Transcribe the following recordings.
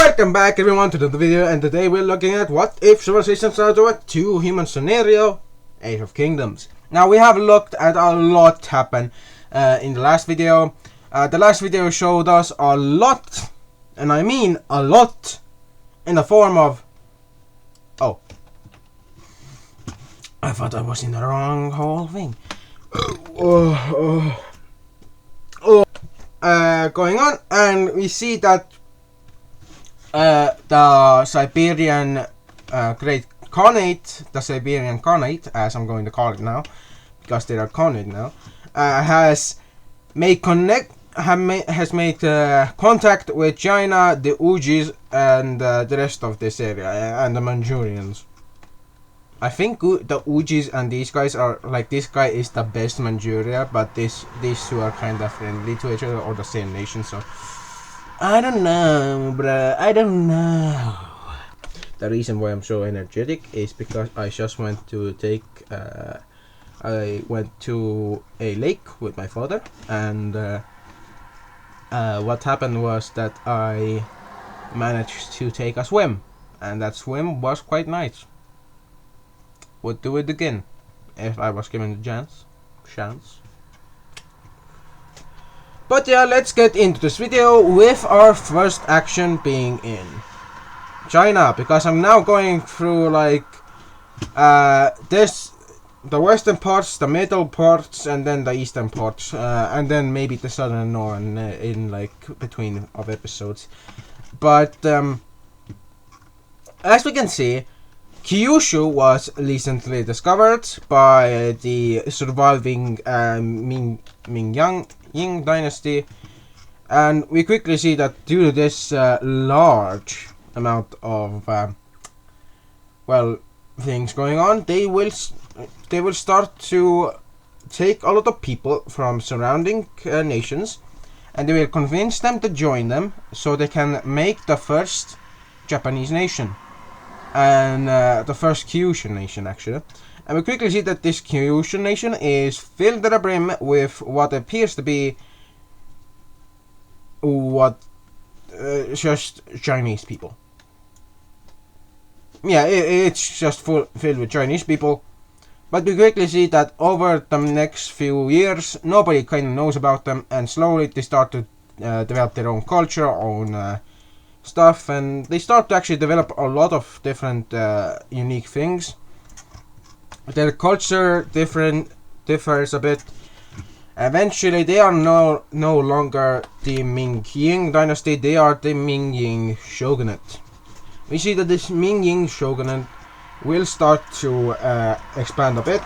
Welcome back everyone to the video, and today we're looking at what if Civilization started with 2 human scenario, Age of Kingdoms. Now we have looked at a lot happen in the last video. The last video showed us a lot, and I mean a lot, in the form of... Oh. I thought I was in the wrong whole thing. Going on, and we see that the Siberian Great Khanate, the Siberian Khanate, as I'm going to call it now, because they are Khanate now, has made contact with China, the Ujis, and the rest of this area, and the Manchurians. I think the Ujis and these guys are like, this guy is the best Manchuria, but these two are kind of friendly to each other, or the same nation, so I don't know, bruh. I don't know. The reason why I'm so energetic is because I just went to I went to a lake with my father, and what happened was that I managed to take a swim, and that swim was quite nice. Would do it again if I was given the chance. But yeah, let's get into this video with our first action being in China, because I'm now going through like the western parts, the middle parts, and then the eastern parts, and then maybe the southern and northern in like between of episodes. But as we can see, Kyushu was recently discovered by the surviving Ming dynasty, and we quickly see that due to this large amount of things going on, they will start to take a lot of people from surrounding nations, and they will convince them to join them so they can make the first Japanese nation. And the first Kyushu nation, actually. And we quickly see that this Kyushu nation is filled to the brim with what appears to be just Chinese people. Yeah, it's just filled with Chinese people. But we quickly see that over the next few years, nobody kind of knows about them, and slowly they start to develop their own culture, own stuff, and they start to actually develop a lot of different unique things. Their culture differs a bit. Eventually they are no longer the Ming-Ying dynasty, they are the Ming-Ying shogunate. We see that this Ming-Ying shogunate will start to expand a bit,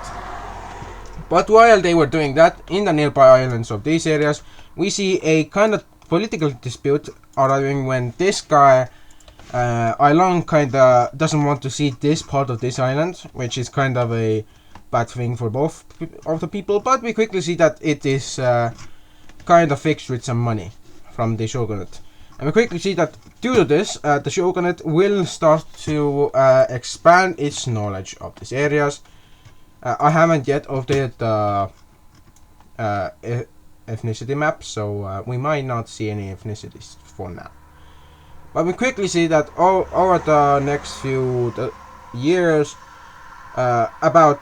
but while they were doing that, in the nearby islands of these areas, we see a kind of political dispute arriving when this guy, Ailong, kinda doesn't want to see this part of this island, which is kind of a bad thing for both of the people, but we quickly see that it is kind of fixed with some money from the shogunate. And we quickly see that due to this, the shogunate will start to expand its knowledge of these areas. I haven't yet updated the ethnicity map, so we might not see any ethnicities for now. But we quickly see that over the next few years, over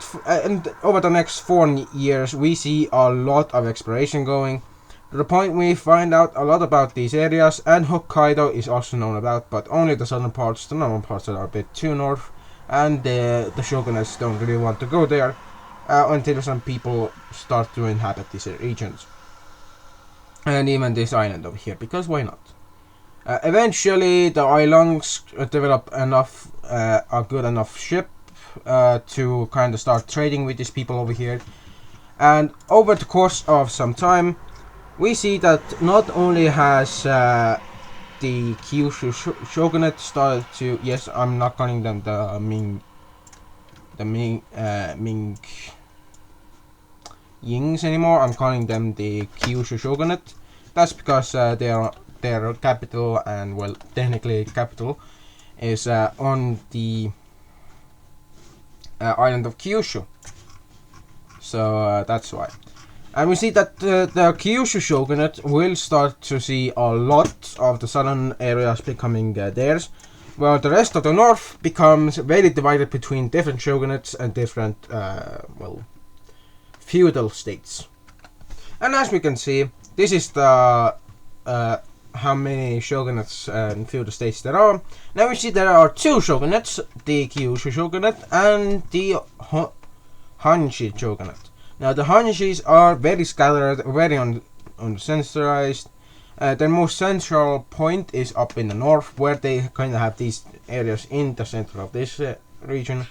the next 4 years, we see a lot of exploration going, to the point we find out a lot about these areas, and Hokkaido is also known about, but only the southern parts. The northern parts are a bit too north, and the shogunates don't really want to go there until some people start to inhabit these regions. And even this island over here, because why not? Eventually the Ailongs develop enough, a good enough ship to kind of start trading with these people over here. And over the course of some time, we see that not only has the Kyushu shogunate started to, yes, I'm not calling them the Ming-Yings anymore, I'm calling them the Kyushu shogunate. That's because their capital, and well, technically capital, is on the island of Kyushu. So that's why. And we see that the Kyushu shogunate will start to see a lot of the southern areas becoming theirs, while the rest of the north becomes very divided between different shogunates and different, feudal states. And as we can see, this is the how many shogunates and feudal states there are. Now we see there are two shogunates, the Kyushu shogunate and the Hanshi shogunate. Now the Hanshis are very scattered, very uncentralized. Their most central point is up in the north, where they kind of have these areas in the center of this region.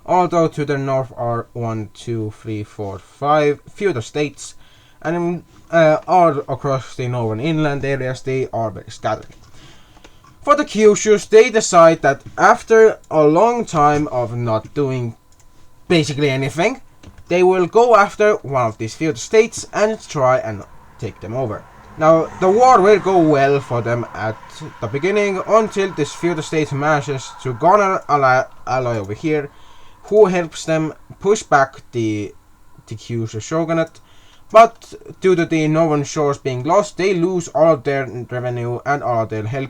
Although to the north are 1, 2, 3, 4, 5 feudal states, and all across the northern inland areas they are very scattered. For the Kyushus, they decide that after a long time of not doing basically anything, they will go after one of these feudal states and try and take them over. Now, the war will go well for them at the beginning until this feudal state manages to garner an ally over here who helps them push back the Kyushu shogunate. But due to the northern shores being lost, they lose all of their revenue and all of their help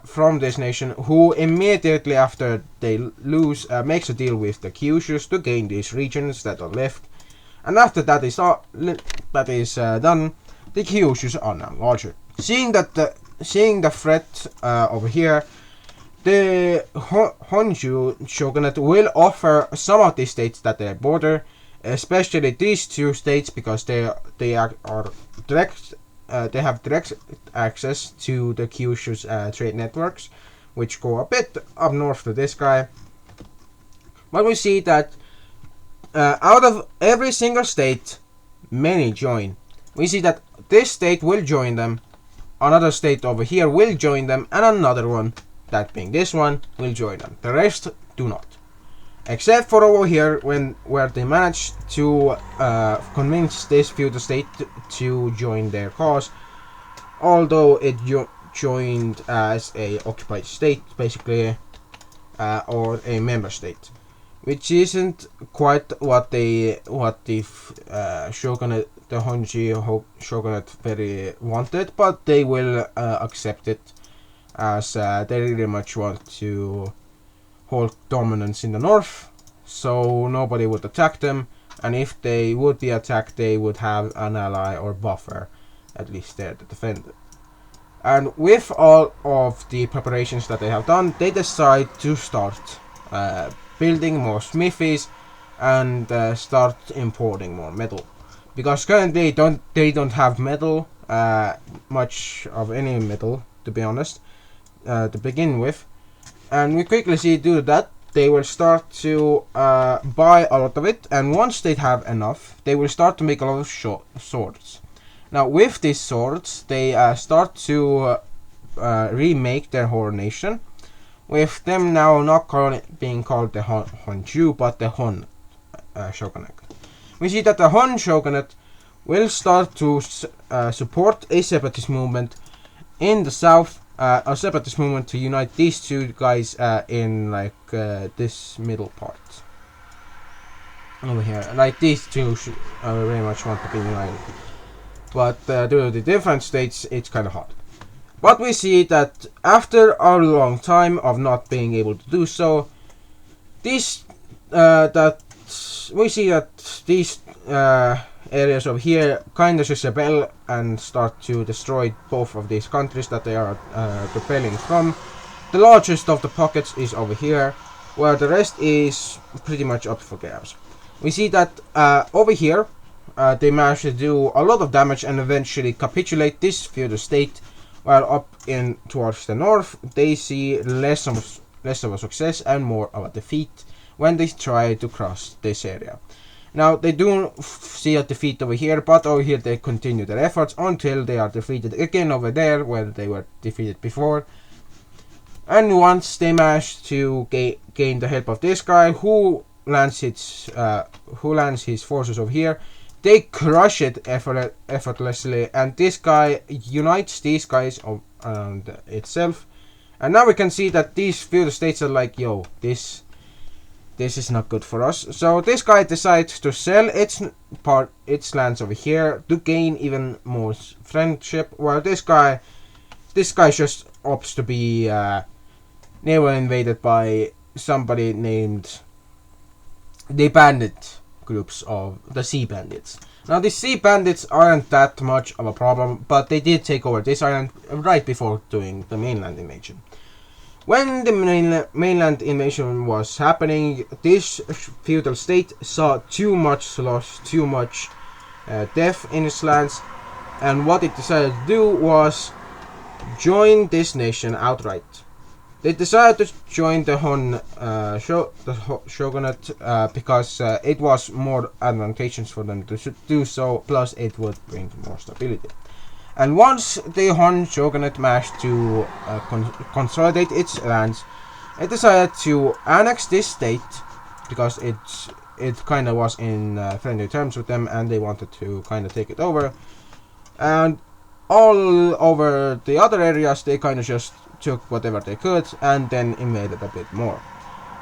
from this nation, who immediately after they lose makes a deal with the Kyushus to gain these regions that are left. And after that is done, the Kyushus are now larger. Seeing the threat over here, the Honshu shogunate will offer some of these states that they border, especially these two states, because they have direct access to the Kyushu's trade networks, which go a bit up north to this guy. But we see that out of every single state, many join. We see that this state will join them, another state over here will join them, and another one, that being this one, will join them. The rest do not. Except for over here, where they managed to convince this feudal state to join their cause, although it joined as a occupied state, basically, or a member state, which isn't quite what the shogunate, the Honji shogunate, very wanted, but they will accept it, as they really much want to hold dominance in the north, so nobody would attack them, and if they would be attacked, they would have an ally or buffer at least there to defend it. And with all of the preparations that they have done, they decide to start building more smithies and start importing more metal, because currently they don't have metal, much of any metal to be honest, to begin with. And we quickly see, due to that, they will start to buy a lot of it, and once they have enough, they will start to make a lot of swords. Now with these swords, they start to remake their whole nation, with them now not being called the Honshu, but the Hon shogunate. We see that the Hon shogunate will start to support a separatist movement in the south, a separatist movement to unite these two guys in this middle part over here. Like these two very much want to be united, but due to the different states, it's kind of hard. But we see that after a long time of not being able to do so, these areas over here kind of rebel and start to destroy both of these countries that they are rebelling from. The largest of the pockets is over here, where the rest is pretty much up for grabs. We see that over here they managed to do a lot of damage and eventually capitulate this feudal state, while up in towards the north they see less of a success and more of a defeat when they try to cross this area. Now they do see a defeat over here, but over here they continue their efforts until they are defeated again over there, where they were defeated before. And once they manage to gain the help of this guy, who lands his forces over here, they crush it effortlessly, and this guy unites these guys around itself. And now we can see that these feudal states are like, yo, this this is not good for us. So this guy decides to sell its lands over here to gain even more friendship. While this guy just opts to be never invaded by somebody named the bandit groups of the Sea Bandits. Now the Sea Bandits aren't that much of a problem, but they did take over this island right before doing the mainland invasion. When the mainland invasion was happening, this feudal state saw too much loss, too much death in its lands, and what it decided to do was join this nation outright. They decided to join the shogunate because it was more advantageous for them to do so, plus it would bring more stability. And once the Han shogunate managed to consolidate its lands, it decided to annex this state because it kind of was in friendly terms with them, and they wanted to kind of take it over. And all over the other areas, they kind of just took whatever they could and then invaded a bit more.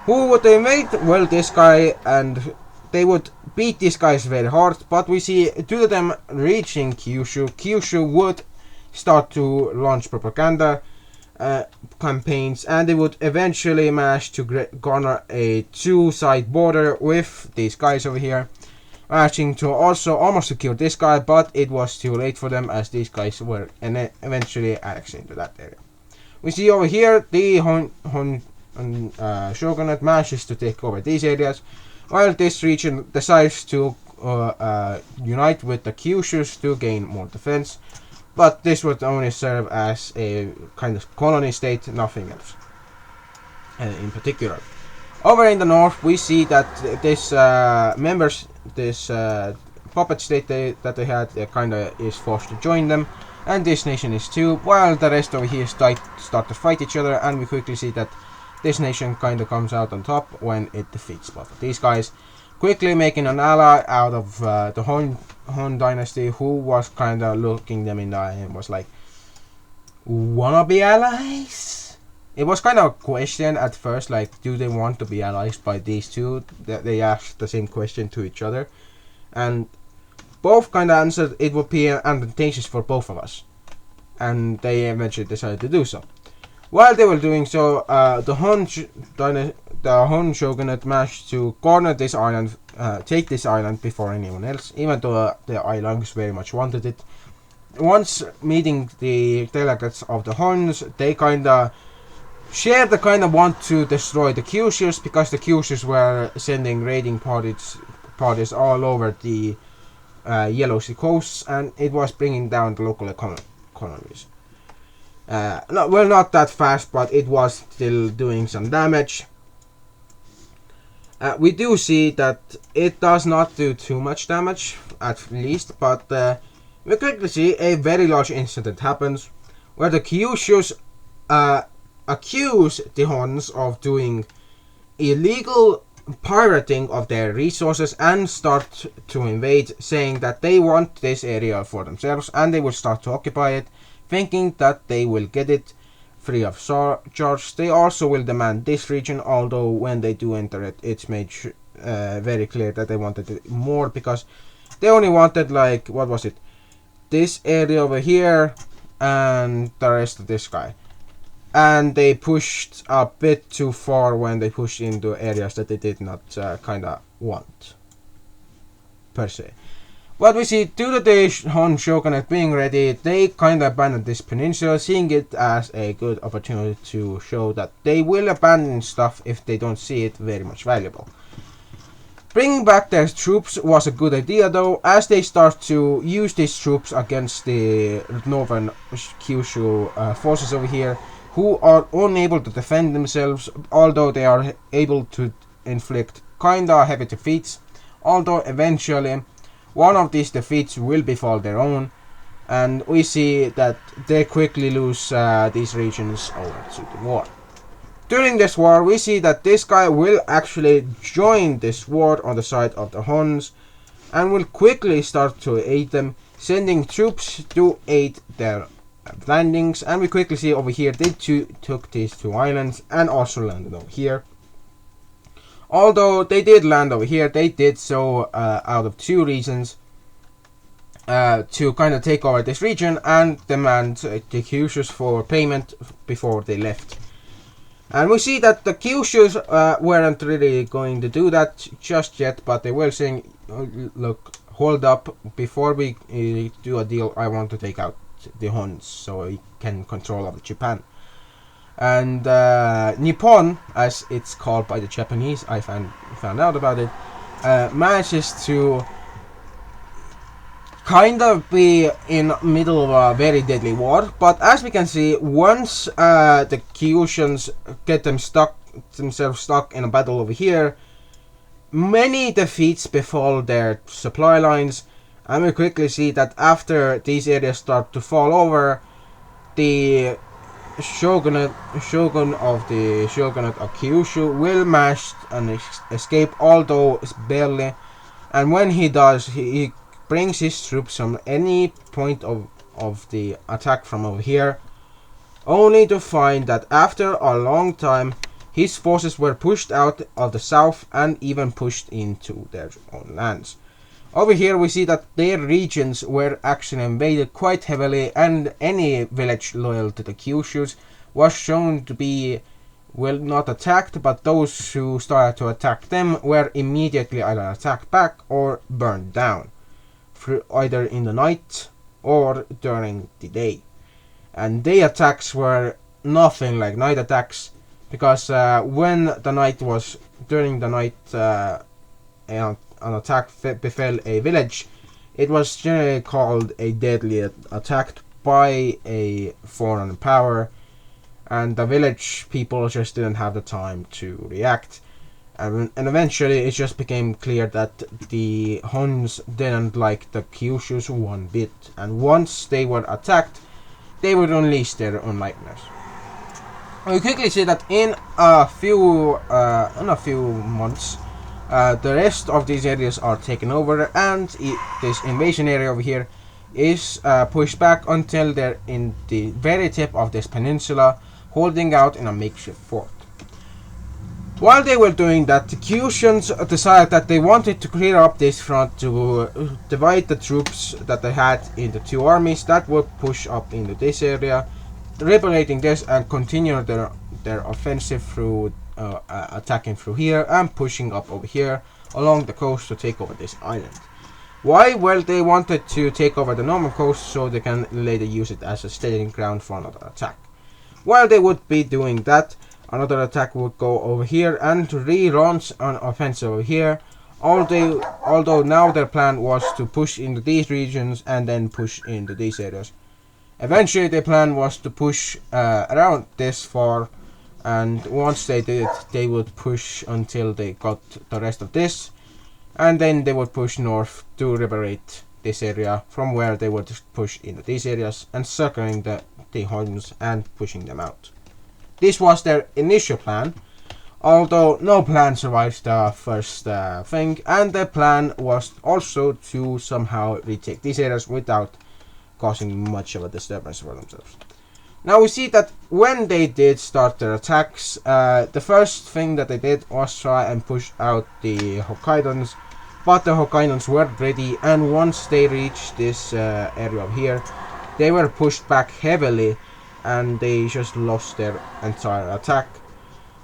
Who would they invade? Well, this guy, and they would beat these guys very hard, but we see due to them reaching Kyushu, Kyushu would start to launch propaganda campaigns, and they would eventually manage to garner a two-side border with these guys over here, managing to also almost secure this guy, but it was too late for them as these guys were eventually annexed into that area. We see over here the Han shogunate manages to take over these areas, while this region decides to unite with the Kyushus to gain more defense, but this would only serve as a kind of colony state, nothing else in particular. Over in the north, we see that this puppet state that they had kind of is forced to join them, and this nation is too, while the rest over here start to fight each other, and we quickly see that this nation kind of comes out on top when it defeats both of these guys, quickly making an ally out of the Han dynasty, who was kind of looking them in the eye and was like, wanna be allies? It was kind of a question at first, like, do they want to be allies by these two? They asked the same question to each other, and both kind of answered it would be advantageous for both of us, and they eventually decided to do so. While they were doing so, the Han shogunate managed to corner this island, take this island before anyone else, even though the Ailungs very much wanted it. Once meeting the delegates of the Huns, they kind of shared the kind of want to destroy the Kyushus, because the Kyushus were sending raiding parties all over the Yellow Sea coasts, and it was bringing down the local economies. Not that fast, but it was still doing some damage. We do see that it does not do too much damage, at least, but we quickly see a very large incident happens, where the Kyushus accuse the Huns of doing illegal pirating of their resources and start to invade, saying that they want this area for themselves and they will start to occupy it, thinking that they will get it free of charge. They also will demand this region, although when they do enter it, it's made very clear that they wanted it more, because they only wanted, like, what was it, this area over here and the rest of this guy, and they pushed a bit too far when they pushed into areas that they did not kind of want per se. But we see, due to the Han shogunate being ready, they kind of abandoned this peninsula, seeing it as a good opportunity to show that they will abandon stuff if they don't see it very much valuable. Bringing back their troops was a good idea though, as they start to use these troops against the northern Kyushu forces over here, who are unable to defend themselves, although they are able to inflict kinda heavy defeats, although eventually one of these defeats will befall their own, and we see that they quickly lose these regions over to the war. During this war, we see that this guy will actually join this war on the side of the Huns, and will quickly start to aid them, sending troops to aid their landings, and we quickly see over here they took these two islands and also landed over here. Although they did land over here, they did so out of two reasons. To kind of take over this region and demand the Kyushus for payment before they left. And we see that the Kyushus weren't really going to do that just yet, but they were saying, look, hold up, before we do a deal, I want to take out the Huns so we can control over Japan. And Nippon, as it's called by the Japanese, I found out about it, manages to kind of be in middle of a very deadly war. But as we can see, once the Kyushans get themselves stuck in a battle over here, many defeats befall their supply lines, and we quickly see that after these areas start to fall over, the shogun of the shogunate of Kyushu will manage and escape, although barely. And when he does, he brings his troops from any point of the attack from over here, only to find that after a long time his forces were pushed out of the south and even pushed into their own lands. Over here we see that their regions were actually invaded quite heavily, and any village loyal to the Kyushus was shown to be, well, not attacked, but those who started to attack them were immediately either attacked back or burned down, either in the night or during the day. And day attacks were nothing like night attacks, because when the night was during the night an attack befell a village, it was generally called a deadly attack by a foreign power, and the village people just didn't have the time to react. And eventually it just became clear that the Huns didn't like the Kyushus one bit, and once they were attacked, they would unleash their unlikeness. We quickly see that in a few months, the rest of these areas are taken over, and this invasion area over here is pushed back until they're in the very tip of this peninsula, holding out in a makeshift fort. While they were doing that, the Kyushans decided that they wanted to clear up this front to divide the troops that they had into two armies that would push up into this area, liberating this and continue their offensive through attacking through here and pushing up over here along the coast to take over this island. Why? Well, they wanted to take over the normal coast so they can later use it as a staging ground for another attack. While they would be doing that, another attack would go over here and relaunch an offensive over here, although now their plan was to push into these regions and then push into these areas. Eventually their plan was to push around this far, and once they did, they would push until they got the rest of this, and then they would push north to liberate this area, from where they would push into these areas and circling the Huns and pushing them out. This was their initial plan, although no plan survives the first thing, and their plan was also to somehow retake these areas without causing much of a disturbance for themselves. Now we see that when they did start their attacks, the first thing that they did was try and push out the Hokkaidans, but the Hokkaidans weren't ready, and once they reached this area of here, they were pushed back heavily and they just lost their entire attack.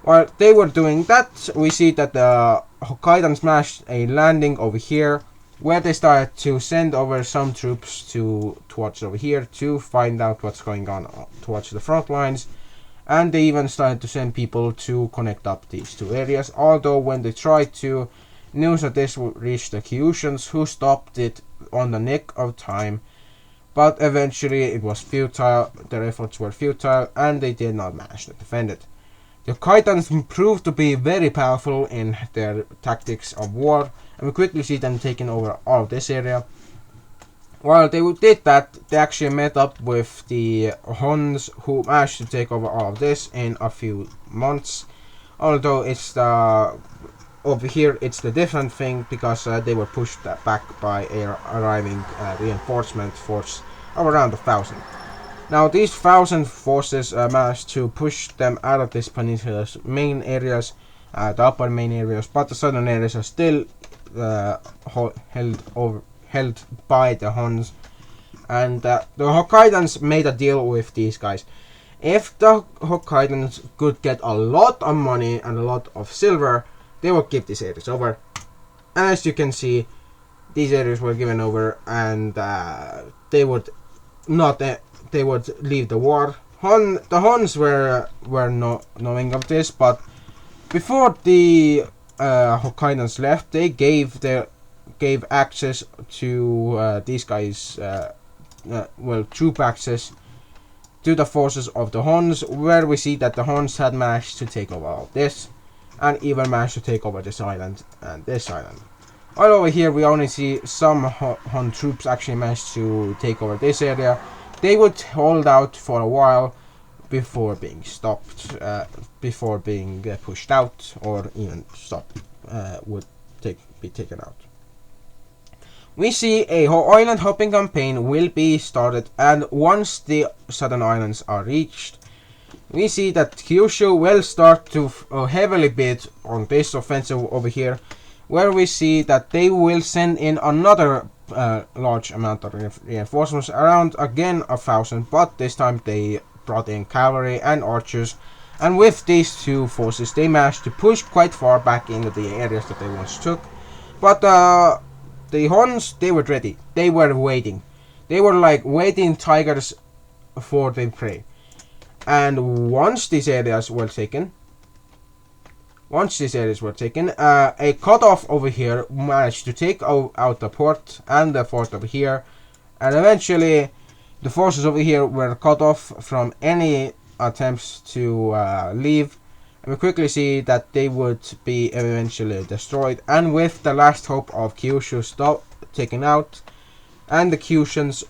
While they were doing that, we see that the Hokkaidans managed a landing over here, where they started to send over some troops towards over here to find out what's going on towards the front lines, and they even started to send people to connect up these two areas, although when they tried to, news of this would reach the Kyushans, who stopped it on the nick of time, but eventually it was futile, their efforts were futile, and they did not manage to defend it. The Hokkaidans proved to be very powerful in their tactics of war, and we quickly see them taking over all of this area. While they did that, they actually met up with the Huns, who managed to take over all of this in a few months, although it's over here it's the different thing, because they were pushed back by a arriving reinforcement force of around 1,000. Now these 1,000 forces managed to push them out of this peninsula's main areas the upper main areas, but the southern areas are still held by the Huns. And the Hokkaidans made a deal with these guys. If the Hokkaidans could get a lot of money and a lot of silver, they would give these areas over. And as you can see, these areas were given over, and they would leave the war. The Huns were not knowing of this, but before the Hokkaidans left, they gave access to these guys, troop access to the forces of the Huns, where we see that the Huns had managed to take over all this, and even managed to take over this island and this island. All over here we only see some Hun troops actually managed to take over this area. They would hold out for a while before being stopped, before being pushed out, or even stopped, would be taken out. We see a island hopping campaign will be started, and once the southern islands are reached, we see that Kyushu will start to heavily bid on this offensive over here, where we see that they will send in another large amount of reinforcements, around again 1,000, but this time they brought in cavalry and archers, and with these two forces they managed to push quite far back into the areas that they once took. But the Huns, they were ready. They were waiting. They were like waiting tigers for their prey. And once these areas were taken, a cutoff over here managed to take out the port and the fort over here, and eventually the forces over here were cut off from any attempts to leave. And we quickly see that they would be eventually destroyed, and with the last hope of Kyushu taken out, and the Kyushans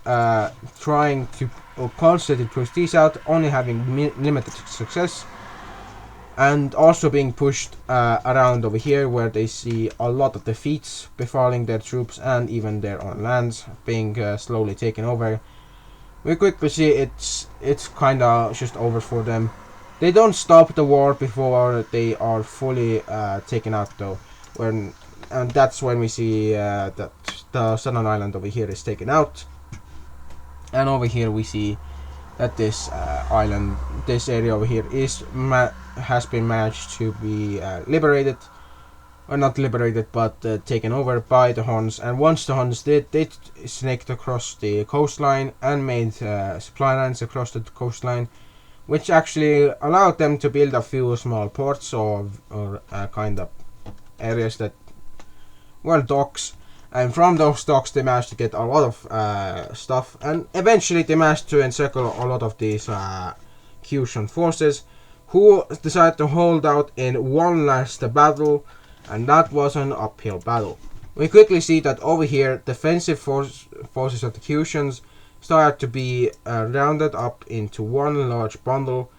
trying to constantly push these out, only having limited success, and also being pushed around over here, where they see a lot of defeats befalling their troops and even their own lands being slowly taken over. We quickly see it's kinda just over for them. They don't stop the war before they are fully taken out though, and that's when we see that the southern island over here is taken out, and over here we see that this island, this area over here has been managed to be liberated, or not liberated, but taken over by the Huns. And once the Huns did, they snaked across the coastline and made supply lines across the coastline, which actually allowed them to build a few small ports or kind of areas that were docks. And from those docks they managed to get a lot of stuff, and eventually they managed to encircle a lot of these Kyushan forces, who decided to hold out in one last battle, and that was an uphill battle. We quickly see that over here defensive forces of the Kyushans started to be rounded up into one large bundle,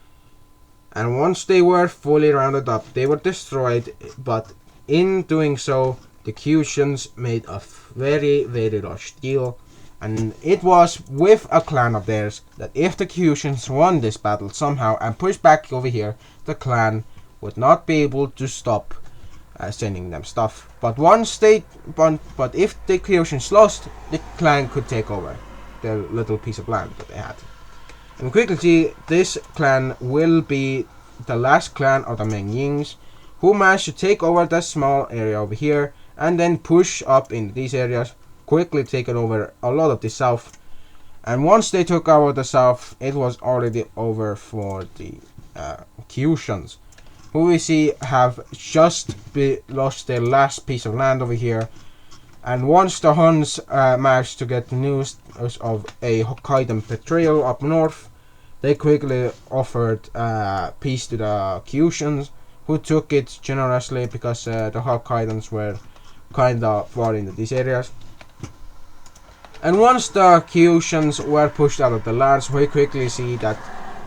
and once they were fully rounded up they were destroyed. But in doing so, the Kyushans made a very large deal, and it was with a clan of theirs that if the Kyushans won this battle somehow and pushed back over here, the clan would not be able to stop sending them stuff. But if the Kyushans lost, the clan could take over their little piece of land that they had. And we quickly see this clan will be the last clan of the Mengyings, who managed to take over this small area over here and then push up into these areas, quickly taking over a lot of the south. And once they took over the south, it was already over for the Kyushans, who we see have just lost their last piece of land over here. And once the Huns managed to get news of a Hokkaidan betrayal up north, they quickly offered peace to the Kyushans, who took it generously because the Hokkaidans were kinda far into these areas. And once the Kyushans were pushed out of the lands, we quickly see that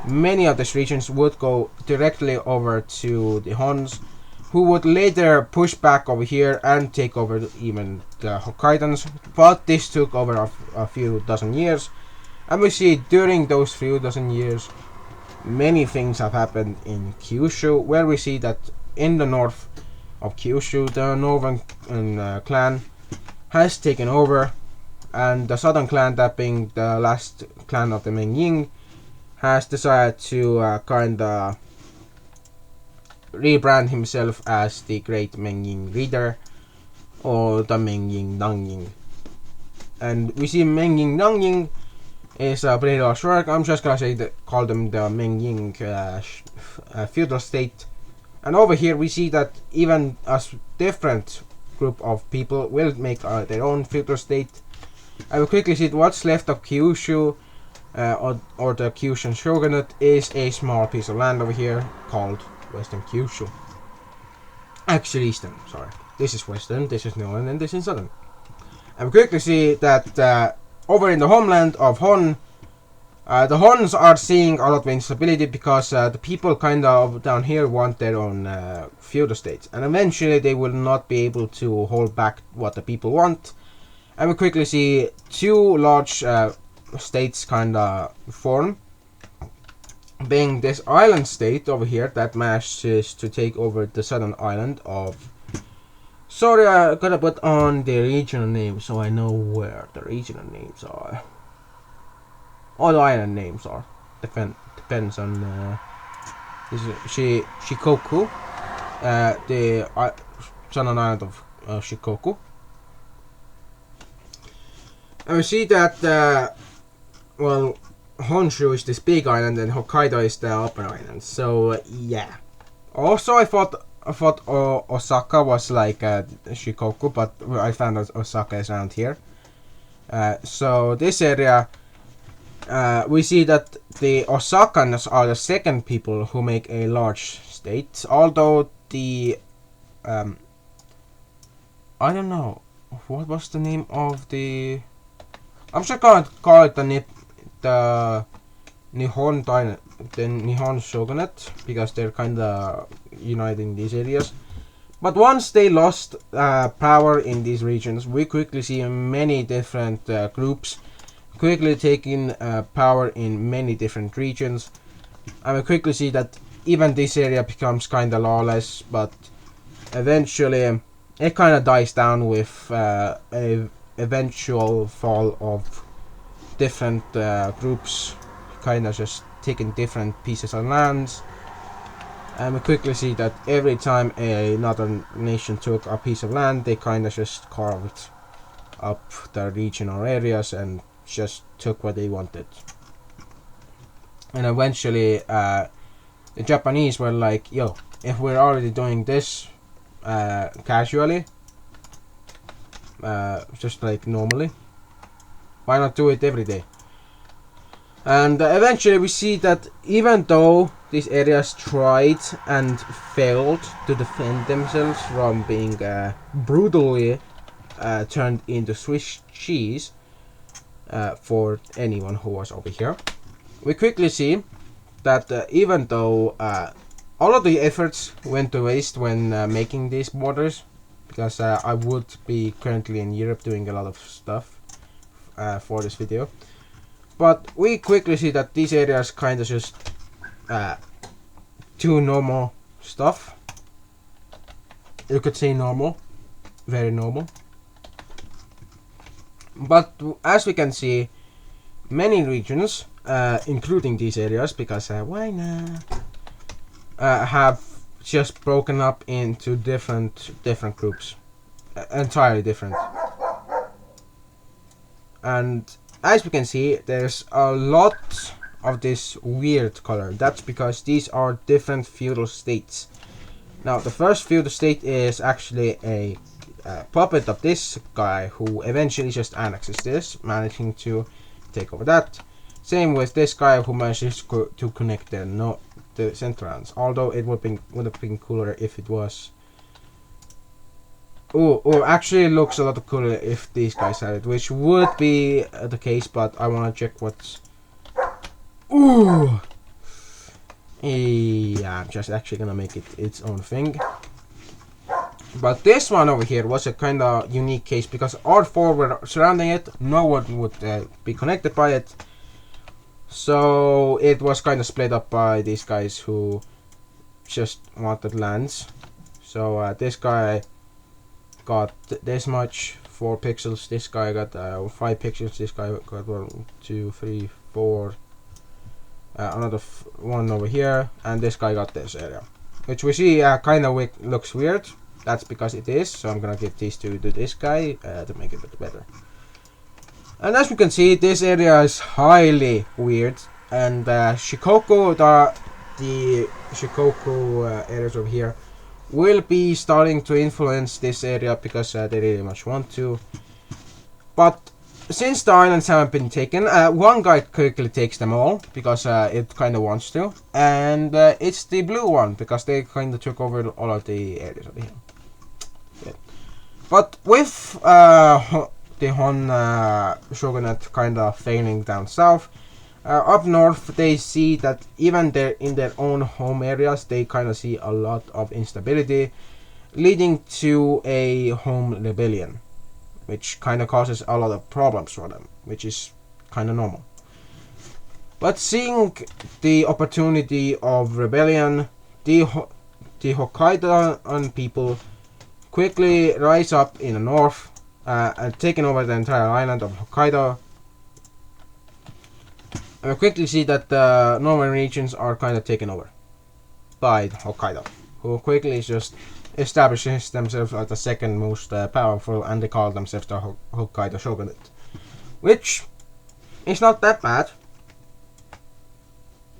many of these regions would go directly over to the Huns, who would later push back over here and take over even the Hokkaidans. But this took over a few dozen years, and we see during those few dozen years many things have happened in Kyushu, where we see that in the north of Kyushu, the northern clan has taken over, and the southern clan, that being the last clan of the Mengying, has decided to kinda rebrand himself as the Great Mengying Leader, or the Mengying Nangying. And we see Mengying Nangying is a pretty large work. I'm just gonna say call them the Mengying feudal state. And over here we see that even a different group of people will make their own feudal state. I will quickly see what's left of Kyushu, or the Kyushan shogunate, is a small piece of land over here called Western Kyushu. Actually, Eastern, sorry. This is Western, this is Northern, and this is Southern. And we quickly see that over in the homeland of Hon, the Huns are seeing a lot of instability because the people kind of down here want their own feudal states, and eventually they will not be able to hold back what the people want. And we quickly see two large states kind of form, being this island state over here that manages to take over the southern island of... Sorry, I gotta put on the regional name so I know where the regional names are. All the island names are. Depends on... this is Shikoku, the southern island of Shikoku. And we see that, well, Honshu is this big island and Hokkaido is the upper island. So, yeah. Also, I thought Osaka was like Shikoku, but I found out Osaka is around here. So, this area, we see that the Osakans are the second people who make a large state. Although the... I don't know. What was the name of the... I'm just gonna call it the Nihon Dynasty, the Nihon Shogunate, because they're kinda uniting these areas. But once they lost power in these regions, we quickly see many different groups quickly taking power in many different regions. And we quickly see that even this area becomes kinda lawless, but eventually it kinda dies down with a eventual fall of different groups kinda just taking different pieces of lands. And we quickly see that every time another nation took a piece of land, they kinda just carved up the regional areas and just took what they wanted. And eventually the Japanese were like, yo, if we're already doing this casually, just like normally, why not do it every day? And eventually we see that even though these areas tried and failed to defend themselves from being brutally turned into Swiss cheese for anyone who was over here, we quickly see that even though all of the efforts went to waste when making these borders, because I would be currently in Europe doing a lot of stuff for this video. But we quickly see that these areas kind of just do normal stuff. You could say normal, very normal. But as we can see, many regions, including these areas, because why not, have just broken up into different groups, entirely different. And as we can see, there's a lot of this weird color. That's because these are different feudal states. Now, the first feudal state is actually a puppet of this guy who eventually just annexes this, managing to take over that. Same with this guy who manages to connect the Centrans. Although it would have been cooler if it was. Oh, actually it looks a lot cooler if these guys had it, which would be the case, but I want to check what's... Ooh! Yeah, I'm just actually gonna make it its own thing. But this one over here was a kind of unique case, because all four were surrounding it, no one would be connected by it. So it was kind of split up by these guys who just wanted lands. So this guy got this much, 4 pixels. This guy got 5 pixels. This guy got 1, 2, 3, 4. Another one over here, and this guy got this area, which we see kind of looks weird. That's because it is. So I'm gonna give these two to this guy to make it look better. And as we can see, this area is highly weird. And Shikoku, the Shikoku areas over here will be starting to influence this area because they really much want to. But since the islands haven't been taken, one guy quickly takes them all because it kind of wants to. And it's the blue one because they kind of took over all of the areas over here. Yeah. But with the Hon shogunate kind of failing down south, up north they see that even in their own home areas they kind of see a lot of instability, leading to a home rebellion, which kind of causes a lot of problems for them, which is kind of normal. But seeing the opportunity of rebellion, the Hokkaido people quickly rise up in the north and taking over the entire island of Hokkaido. And we quickly see that the northern regions are kind of taken over by Hokkaido, who quickly just establishes themselves as the second most powerful, and they call themselves the Hokkaido Shogunate, which is not that bad,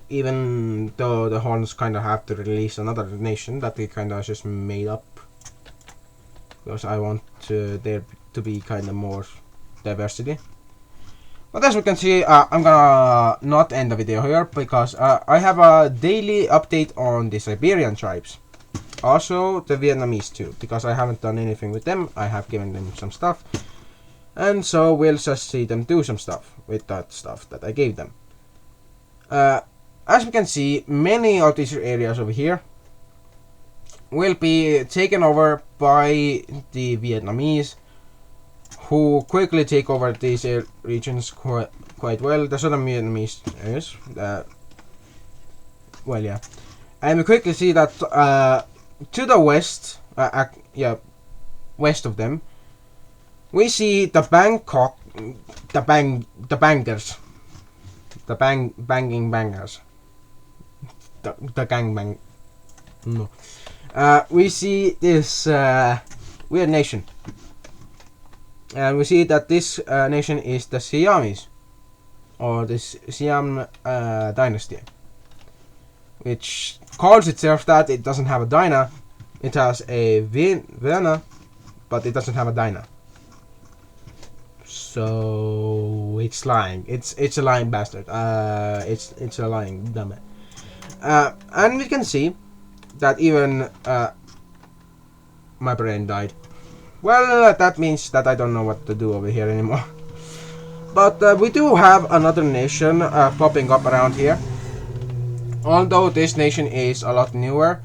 even though the Horns kind of have to release another nation that they kind of just made up, because I want there to be kind of more diversity. But as we can see, I'm gonna not end the video here because I have a daily update on the Siberian tribes. Also the Vietnamese too, because I haven't done anything with them. I have given them some stuff, and so we'll just see them do some stuff with that stuff that I gave them. As we can see, many of these areas over here will be taken over by the Vietnamese, who quickly take over these regions quite well. The southern Vietnamese areas, well, yeah, and we quickly see that to the west, west of them, we see the Bangkok, the bangers, banging bangers, the gangbang. No, we see this weird nation, and we see that this nation is the Siamese, or the Siam dynasty, which calls itself that. It doesn't have a Dyna. It has a Vena, but it doesn't have a Dyna. So it's lying. It's a lying bastard. It's a lying dumbass. And we can see that even my brain died. Well, that means that I don't know what to do over here anymore. But we do have another nation popping up around here. Although this nation is a lot newer,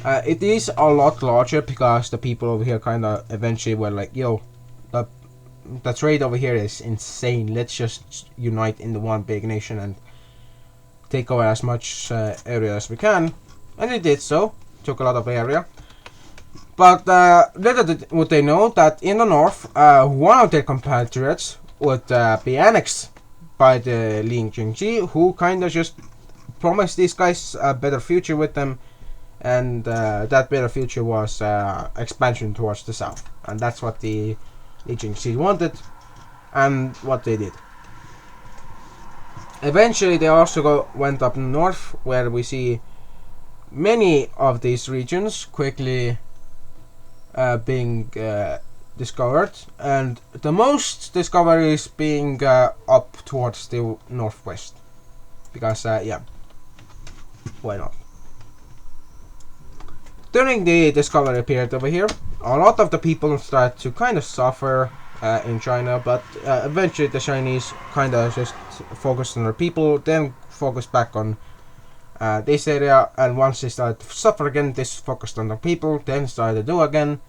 it is a lot larger because the people over here kind of eventually were like, yo, the trade over here is insane. Let's just unite into one big nation and take over as much area as we can. And it did so. Took a lot of area. But little would they know that in the north, one of their compatriots would be annexed by the Ling Jingji, who kind of just promised these guys a better future with them, and that better future was expansion towards the south, and that's what the Ling Jingji wanted, and what they did. Eventually, they also went up north, where we see many of these regions quickly being discovered, and the most discoveries being up towards the northwest, because yeah, why not? During the discovery period over here, a lot of the people start to kind of suffer in China, but eventually the Chinese kind of just focused on their people, then focused back on this area, and once they started to suffer again, they focused on the people, then started to do again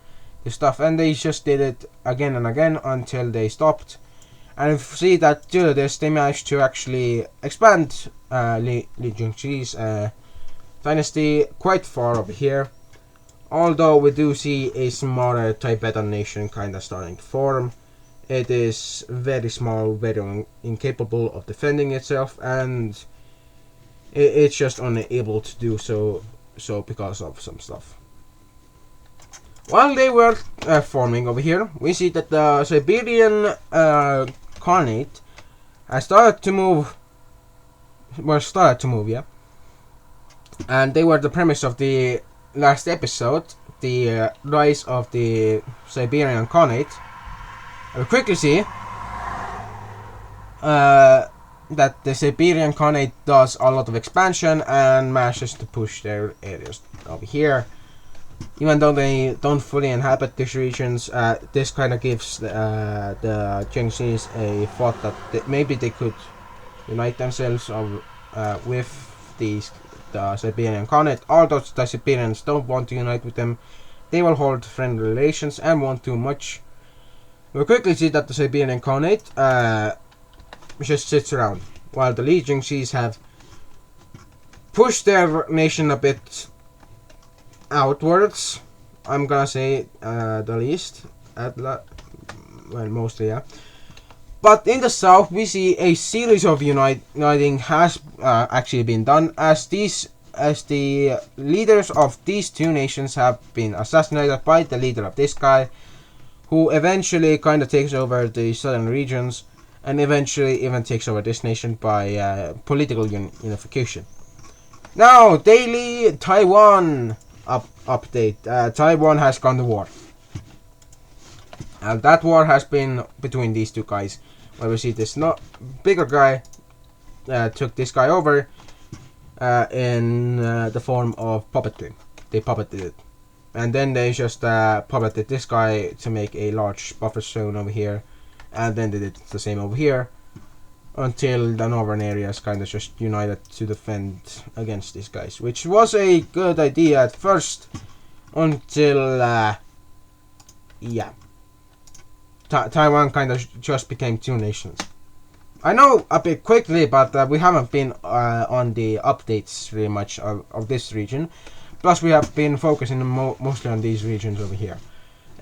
this stuff, and they just did it again and again until they stopped. And you see that due to this, they managed to actually expand Li Jingji's dynasty quite far over here. Although we do see a smaller Tibetan nation kinda starting to form. It is very small, very incapable of defending itself, and it's just unable to do so because of some stuff. While they were forming over here, we see that the Siberian Khanate has started to move, yeah. And they were the premise of the last episode, the rise of the Siberian Khanate. We quickly see that the Siberian Khanate does a lot of expansion and manages to push their areas over here. Even though they don't fully inhabit these regions, this kind of gives the Chinese a thought that maybe they could unite themselves with the Siberian Khanate. Although the Siberians don't want to unite with them, they will hold friendly relations and won't do much. We quickly see that the Siberian Khanate just sits around, while the Li Jingxis have pushed their nation a bit outwards. I'm gonna say the least. Well, mostly, yeah. But in the south, we see a series of uniting has actually been done, as the leaders of these two nations have been assassinated by the leader of this guy, who eventually kind of takes over the southern regions, and eventually even takes over this nation by political unification. Now, daily Taiwan update. Taiwan has gone to war. And that war has been between these two guys, where we see this bigger guy took this guy over in the form of puppetry. They puppeted it. And then they just puppeted this guy to make a large buffer zone over here. And then they did the same over here. Until the northern areas kind of just united to defend against these guys. Which was a good idea at first. Until, yeah. Taiwan kind of just became two nations. I know a bit quickly, but we haven't been on the updates really much of this region. Plus we have been focusing mostly on these regions over here.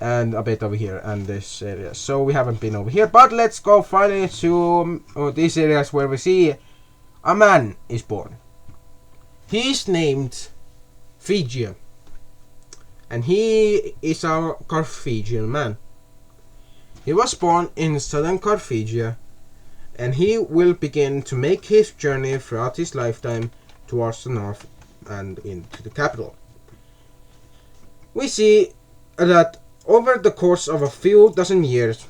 And a bit over here and this area. So we haven't been over here. But let's go finally to these areas where we see a man is born. He's named Fijian. And he is a Carthaginian man. He was born in southern Carthagia, and he will begin to make his journey throughout his lifetime towards the north and into the capital. We see that over the course of a few dozen years,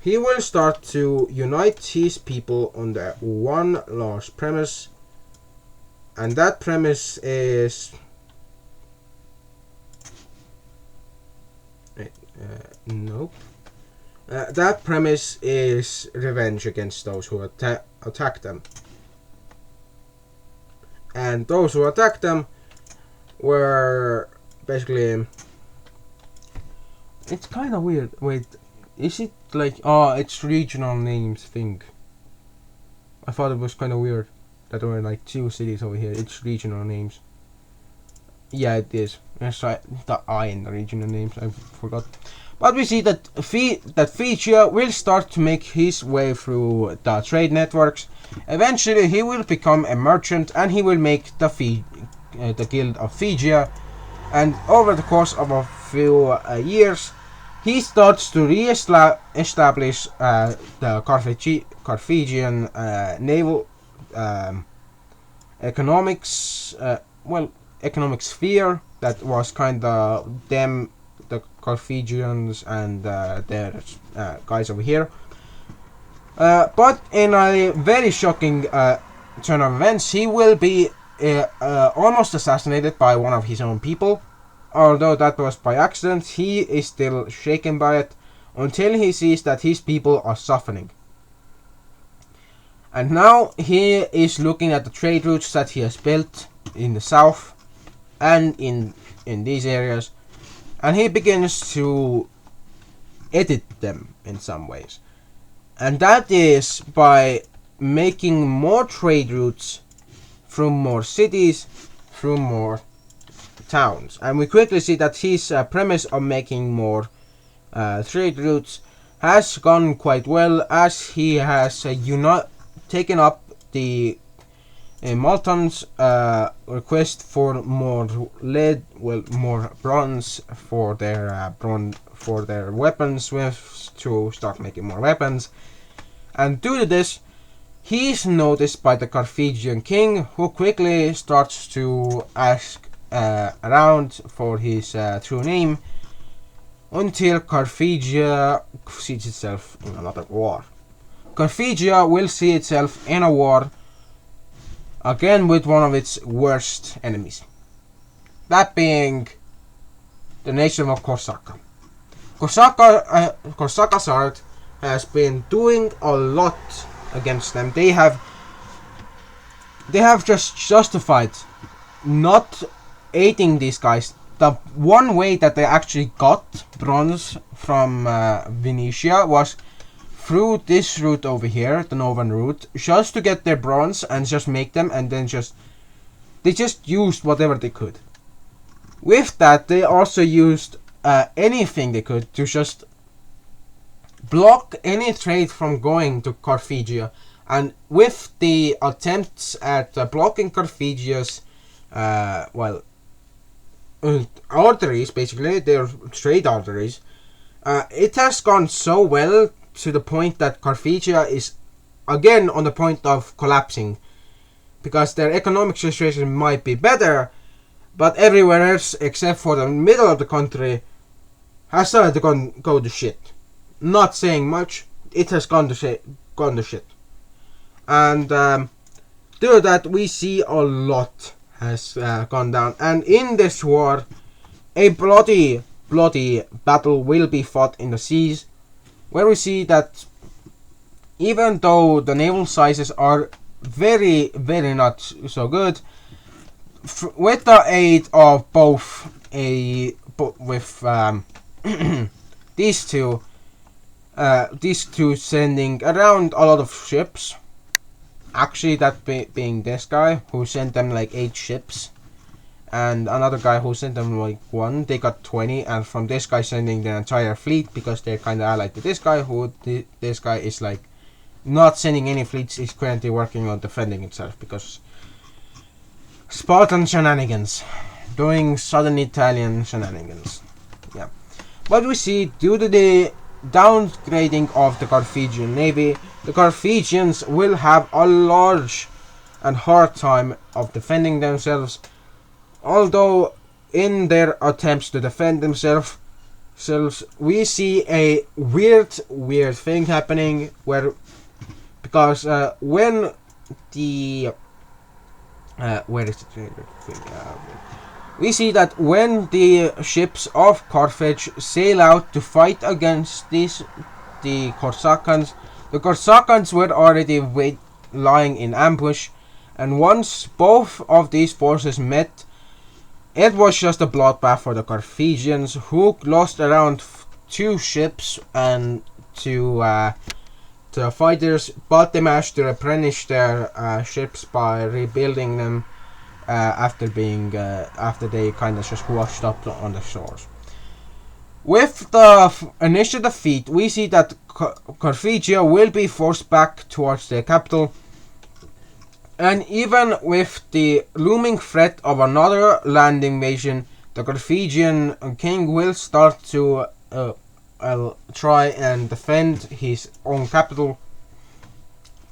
he will start to unite his people under one large premise, and that premise is nope. That premise is revenge against those who attack them. And those who attacked them were basically... It's kind of weird. Wait, is it like... Oh, it's regional names thing. I thought it was kind of weird that there were like two cities over here. It's regional names. Yeah, it is. There's the I in the regional names. I forgot. But we see that Fiji will start to make his way through the trade networks. Eventually, he will become a merchant, and he will make the Guild of Fiji. And over the course of a few years, he starts to re-establish the Carthaginian naval economics, economic sphere that was kind of them, the Carthaginians and their guys over here. But in a very shocking turn of events, he will be almost assassinated by one of his own people. Although that was by accident, he is still shaken by it until he sees that his people are suffering. And now he is looking at the trade routes that he has built in the south and in these areas, and he begins to edit them in some ways. And that is by making more trade routes through more cities through more towns. And we quickly see that his premise of making more trade routes has gone quite well, as he has taken up the Malton's request for more lead, more bronze for their weapons, to start making more weapons. And due to this, he's noticed by the Carthaginian king, who quickly starts to ask around for his true name, until Carthagia sees itself in another war. Carthagia will see itself in a war again with one of its worst enemies, that being the nation of Korsaka. Korsaka's art has been doing a lot against them. They have just justified not aiding these guys. The one way that they actually got bronze from Venetia was through this route over here, the Northern route, just to get their bronze and just make them, and then they just used whatever they could. With that, they also used anything they could to just block any trade from going to Carthagia. And with the attempts at blocking Carthagia's arteries, basically their trade arteries, it has gone so well to the point that Carthagia is again on the point of collapsing, because their economic situation might be better, but everywhere else except for the middle of the country has started to go to shit. Not saying much, it has gone to shit. And due to that, we see a lot has gone down, and in this war a bloody battle will be fought in the seas, where we see that even though the naval sizes are very not so good, with the aid of both these two sending around a lot of ships, actually that being this guy who sent them like 8 ships, and another guy who sent them like 1, they got 20, and from this guy sending the entire fleet, because they're kind of allied to this guy, this guy is like not sending any fleets, he's currently working on defending himself, because Spartan shenanigans, doing southern Italian shenanigans. Yeah, but we see, due to the downgrading of the Carthaginian navy, the Carthaginians will have a large and hard time of defending themselves. Although in their attempts to defend themselves, we see a weird thing happening, where because when the where is the thing? We see that when the ships of Carthage sail out to fight against the Corsacans, the Corsacans were already lying in ambush, and once both of these forces met, it was just a bloodbath for the Carthaginians, who lost around 2 ships and 2 fighters, but they managed to replenish their ships by rebuilding them after they kind of just washed up on the shores. With the initial defeat, we see that Carthagia will be forced back towards the capital, and even with the looming threat of another land invasion, the Carthaginian king will start to try and defend his own capital.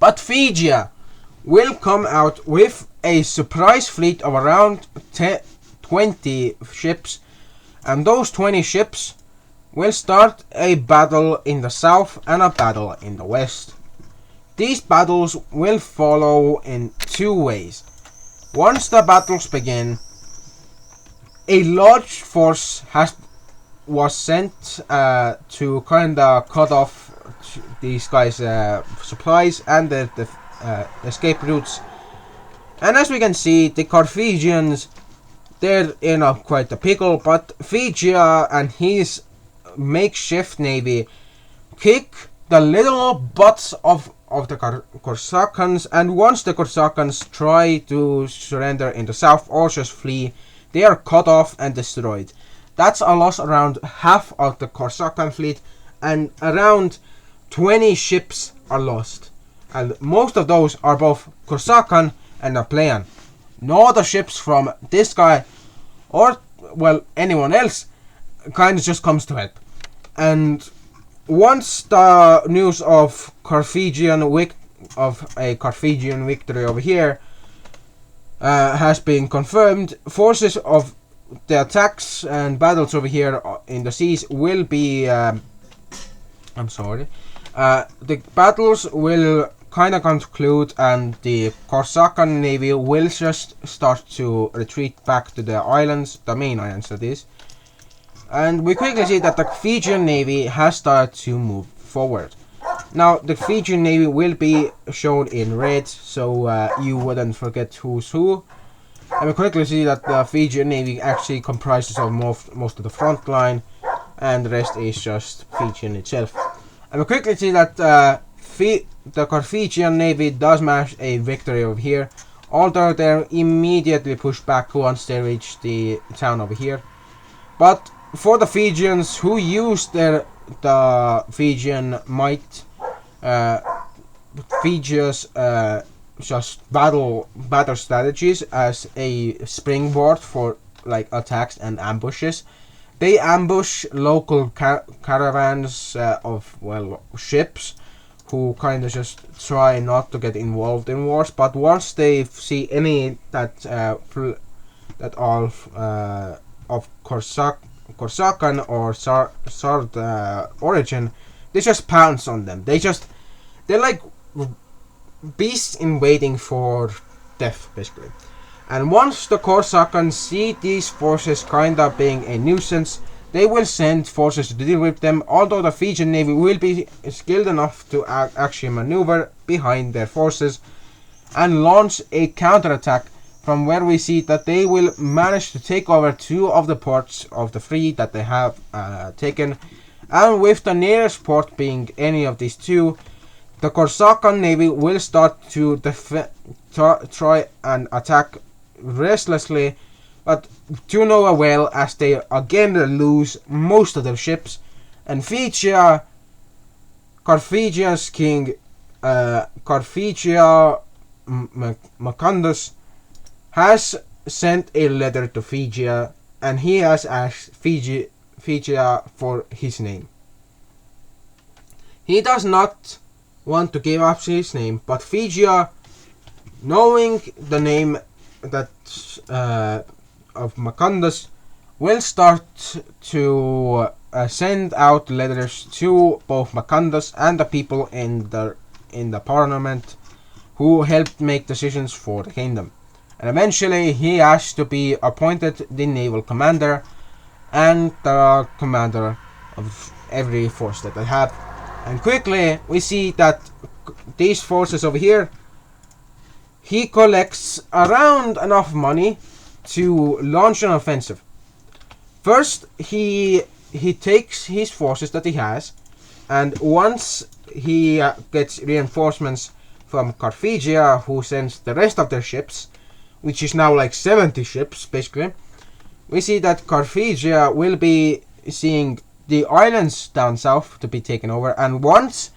But Phrygia will come out with a surprise fleet of around 20 ships, and those 20 ships will start a battle in the south and a battle in the west. These battles will follow in 2 ways. Once the battles begin, a large force was sent to kinda cut off these guys' supplies and the escape routes. And as we can see, the Carthaginians, they're in quite a pickle, but Phrygia and his makeshift navy kick the little butts of of the Corsicans, and once the Corsicans try to surrender in the south or just flee, they are cut off and destroyed. That's a loss around half of the Corsican fleet, and around 20 ships are lost. And most of those are both Corsican and Napoleon. No other ships from this guy or, well, anyone else kind of just comes to help. And once the news of a Carthaginian victory over here has been confirmed, forces of the attacks and battles over here in the seas will be the battles will kind of conclude, and the Corsican navy will just start to retreat back to the islands, the main islands that is. And we quickly see that the Fijian navy has started to move forward. Now the Fijian navy will be shown in red, so you wouldn't forget who's who. And we quickly see that the Fijian navy actually comprises of most of the front line, and the rest is just Fijian itself. And we quickly see that the Carthaginian navy does manage a victory over here, although they're immediately pushed back once they reach the town over here. But for the Fijians who used the Fijian might, Fiji's just battle strategies as a springboard for like attacks and ambushes. They ambush local caravans of ships who kind of just try not to get involved in wars. But once they see any that are of Corsican or Sard origin, they just pounce on them. They're like beasts in waiting for death, basically. And once the Corsicans see these forces kinda being a nuisance, they will send forces to deal with them, although the Fijian navy will be skilled enough to actually maneuver behind their forces and launch a counterattack, from where we see that they will manage to take over 2 of the ports of the 3 that they have taken, and with the nearest port being any of these 2, the Corsican navy will start to try and attack restlessly, but to no avail, as they again lose most of their ships. And Carthaginia's king, Carthagia Macandus, has sent a letter to Figia, and he has asked Figia for his name. He does not want to give up his name, but Figia, knowing the name that of Macandus, will start to send out letters to both Macandus and the people in the parliament who helped make decisions for the kingdom. And eventually he has to be appointed the naval commander and the commander of every force that they have. And quickly we see that these forces over here, he collects around enough money to launch an offensive. First, he takes his forces that he has, and once he gets reinforcements from Carthagia, who sends the rest of their ships, which is now like 70 ships basically, we see that Carthagia will be seeing the islands down south to be taken over. And once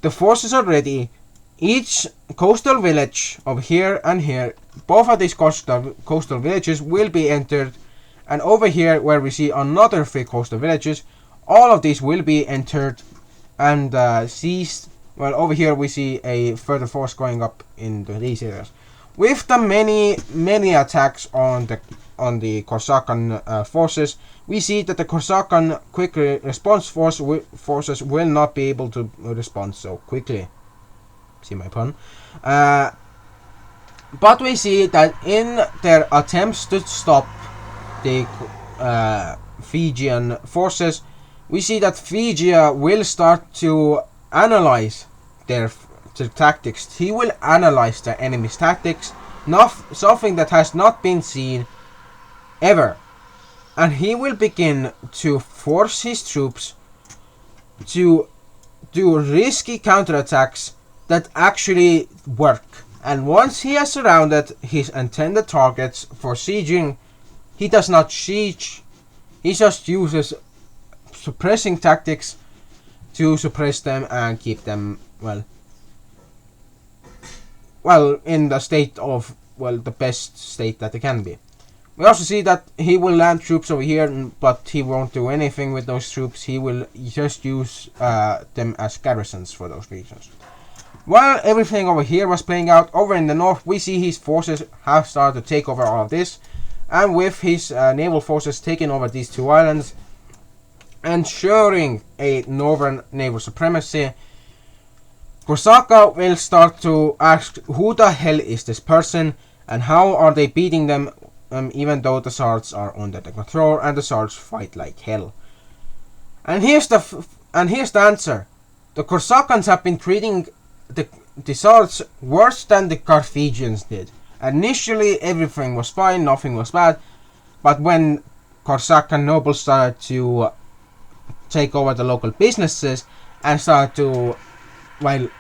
the forces are ready, each coastal village of here and here, both of these coastal villages will be entered, and over here where we see another 3 coastal villages, all of these will be entered and seized. Well, over here we see a further force going up into these areas. With the many attacks on the Corsican forces, we see that the Corsican quick response forces will not be able to respond so quickly. See my pun? But we see that in their attempts to stop the Fijian forces, we see that Figia will start to analyze their tactics. He will analyze the enemy's tactics, something that has not been seen ever. And he will begin to force his troops to do risky counterattacks that actually work. And once he has surrounded his intended targets for sieging, he does not siege, he just uses suppressing tactics to suppress them and keep them, in the state of, the best state that they can be. We also see that he will land troops over here, but he won't do anything with those troops. He will just use them as garrisons for those regions. While everything over here was playing out, over in the north, we see his forces have started to take over all of this. And with his naval forces taking over these two islands, ensuring a northern naval supremacy, Korsaka will start to ask who the hell is this person and how are they beating them, even though the Sards are under their control and the Sards fight like hell. And here's the answer. The Korsakans have been treating the Sards worse than the Carthaginians did. Initially everything was fine, nothing was bad, but when Korsakan nobles started to take over the local businesses and started to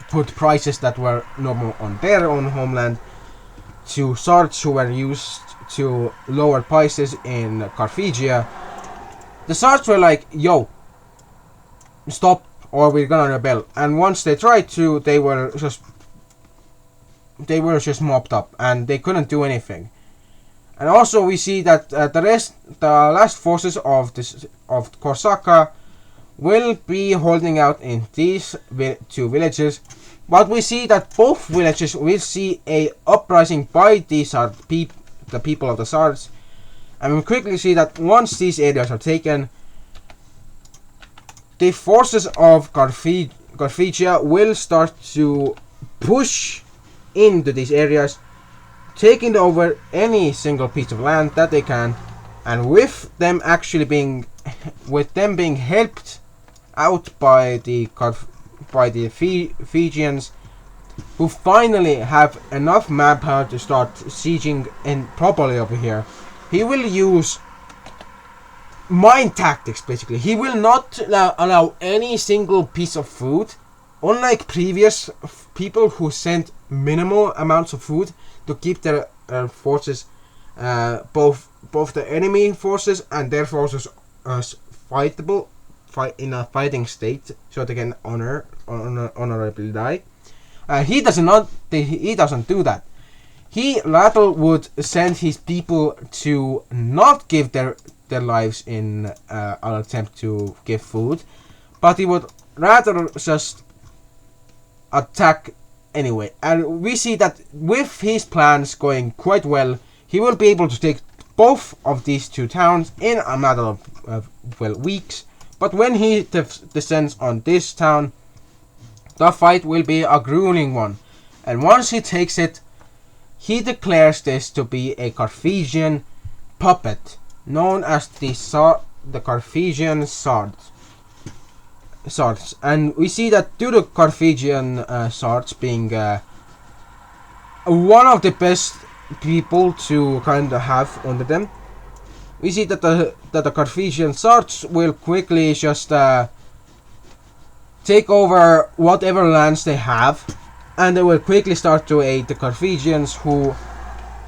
put prices that were normal on their own homeland to Sards who were used to lower prices in Carthagia, the Sards were like, yo, stop or we're gonna rebel. And once they tried to, they were just mopped up and they couldn't do anything. And also we see that the last forces of Korsaka will be holding out in these two villages, but we see that both villages will see a uprising by the people of the Sards, and we quickly see that once these areas are taken, the forces of Carthagia will start to push into these areas, taking over any single piece of land that they can, and with them being helped out by the Fijians, who finally have enough manpower to start sieging in properly over here. He will use mine tactics, basically. He will not allow any single piece of food, unlike previous people who sent minimal amounts of food to keep their forces, both the enemy forces and their forces, in a fighting state, so they can honorably die. He doesn't do that. He rather would send his people to not give their lives in an attempt to give food, but he would rather just attack anyway. And we see that with his plans going quite well, he will be able to take both of these two towns in a matter of weeks. But when he descends on this town, the fight will be a grueling one. And once he takes it, he declares this to be a Carthaginian puppet, known as the Carthaginian Sards. And we see that due to Carthaginian Sards being one of the best people to kind of have under them, we see that the Carthaginian Sards will quickly just take over whatever lands they have, and they will quickly start to aid the Carthaginians, who,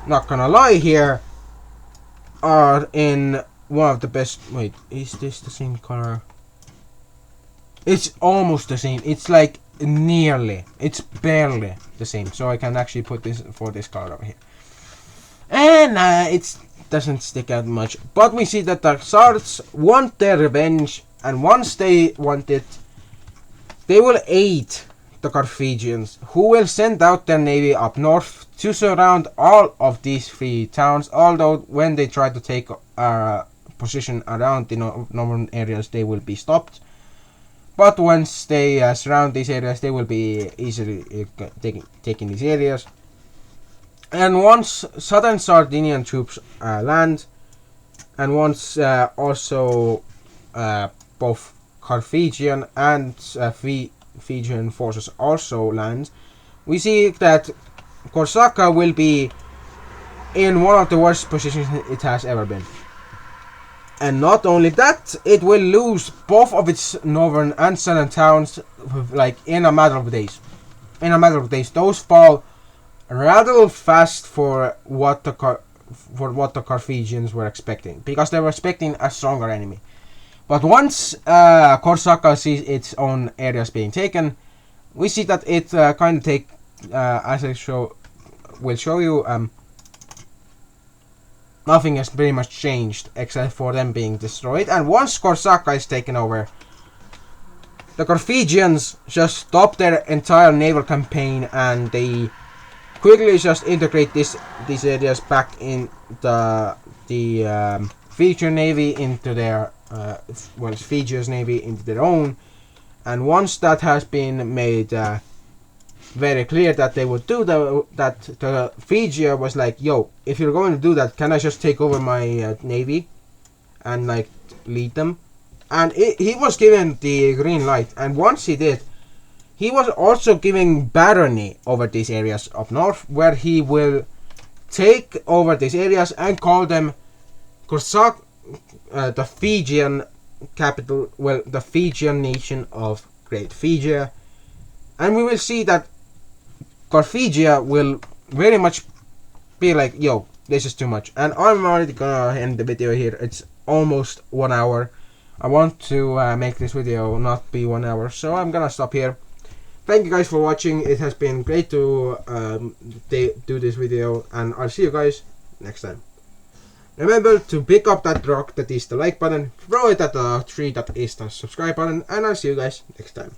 not gonna lie here, are in one of the best. Wait, is this the same color? It's almost the same. It's like nearly. It's barely the same. So I can actually put this for this color over here. And it doesn't stick out much. But we see that the Sards want their revenge, and once they want it, they will aid the Carthaginians, who will send out their navy up north to surround all of these three towns. Although when they try to take a position around the northern areas, they will be stopped. But once they surround these areas, they will be easily taking these areas. And once southern Sardinian troops land, and once also both Carthaginian and Fijian forces also land, we see that Korsaka will be in one of the worst positions it has ever been. And not only that, it will lose both of its northern and southern towns like in a matter of days. in a matter of days. Those fall rather fast for what the Carthaginians were expecting, because they were expecting a stronger enemy. But once Korsaka sees its own areas being taken, we see that it kind of take, as I will show you, nothing has pretty much changed except for them being destroyed. And once Korsaka is taken over, the Carthaginians just stop their entire naval campaign and they quickly just integrate these areas back in the Fijian navy into their Fiji's navy into their own. And once that has been made very clear that they would do that, the Fiji was like, yo, if you're going to do that, can I just take over my navy and like lead them? And he was given the green light, and once he did, he was also giving barony over these areas up north, where he will take over these areas and call them Korsak, the Fijian capital, well, the Fijian nation of Great Fiji. And we will see that Carthagia will very much be like, yo, this is too much. And I'm already gonna end the video here. It's almost 1 hour. I want to make this video not be 1 hour, so I'm gonna stop here. Thank you guys for watching. It has been great to do this video, and I'll see you guys next time. Remember to pick up that rock that is the like button, throw it at the tree that is the subscribe button, and I'll see you guys next time.